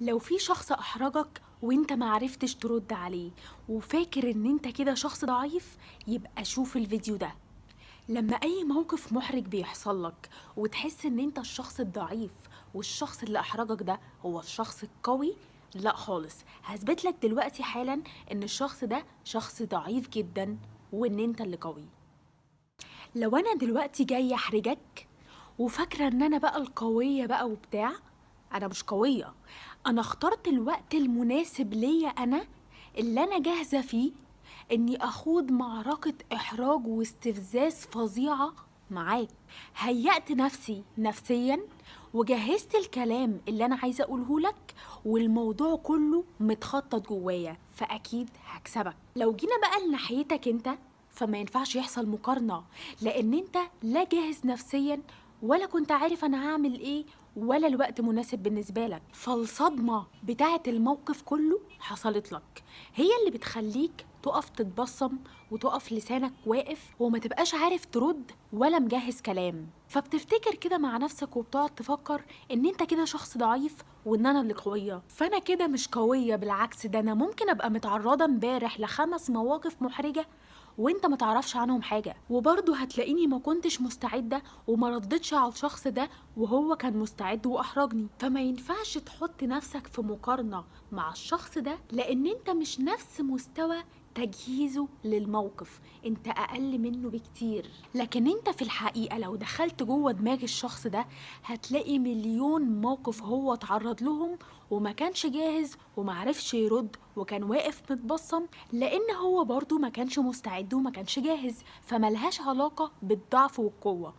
لو في شخص احرجك وانت معرفتش ترد عليه وفاكر ان انت كده شخص ضعيف، يبقى شوف الفيديو ده. لما اي موقف محرج بيحصل لك وتحس ان انت الشخص الضعيف والشخص اللي احرجك ده هو الشخص القوي، لا خالص، هثبت لك دلوقتي حالا ان الشخص ده شخص ضعيف جدا وان انت اللي قوي. لو انا دلوقتي جايه احرجك وفاكره ان انا بقى القويه بقى وبتاع، انا مش قويه. انا اخترت الوقت المناسب ليا انا، اللي انا جاهزه فيه اني اخوض معركه احراج واستفزاز فظيعه معاك. هيأت نفسي نفسيا وجهزت الكلام اللي انا عايزه اقوله لك، والموضوع كله متخطط جوايا، فاكيد هكسبك. لو جينا بقى لناحيتك انت، فما ينفعش يحصل مقارنة، لأن أنت لا جاهز نفسيا ولا كنت عارف أنا هعمل إيه ولا الوقت مناسب بالنسبة لك. فالصدمة بتاعة الموقف كله حصلت لك، هي اللي بتخليك تقف تتبصم وتقف لسانك واقف وما تبقاش عارف ترد ولا مجهز كلام. فبتفتكر كده مع نفسك وبتقعد تفكر ان انت كده شخص ضعيف وان انا اللي قوية. فانا كده مش قوية، بالعكس، ده انا ممكن ابقى متعرضة امبارح ل5 مواقف محرجة وانت ما تعرفش عنهم حاجة، وبرضه هتلاقيني ما كنتش مستعدة وما ردتش على الشخص ده وهو كان مستعد واحرجني. فما ينفعش تحط نفسك في مقارنة مع الشخص ده، لان انت مش نفس مستوى تجهيزه للموقف، انت اقل منه بكتير. لكن انت في الحقيقة لو دخلت جوه دماغ الشخص ده هتلاقي مليون موقف هو اتعرض لهم وما كانش جاهز ومعرفش يرد وكان واقف متبصم، لان هو برضو ما كانش مستعد وما كانش جاهز. فملهاش علاقة بالضعف والقوة.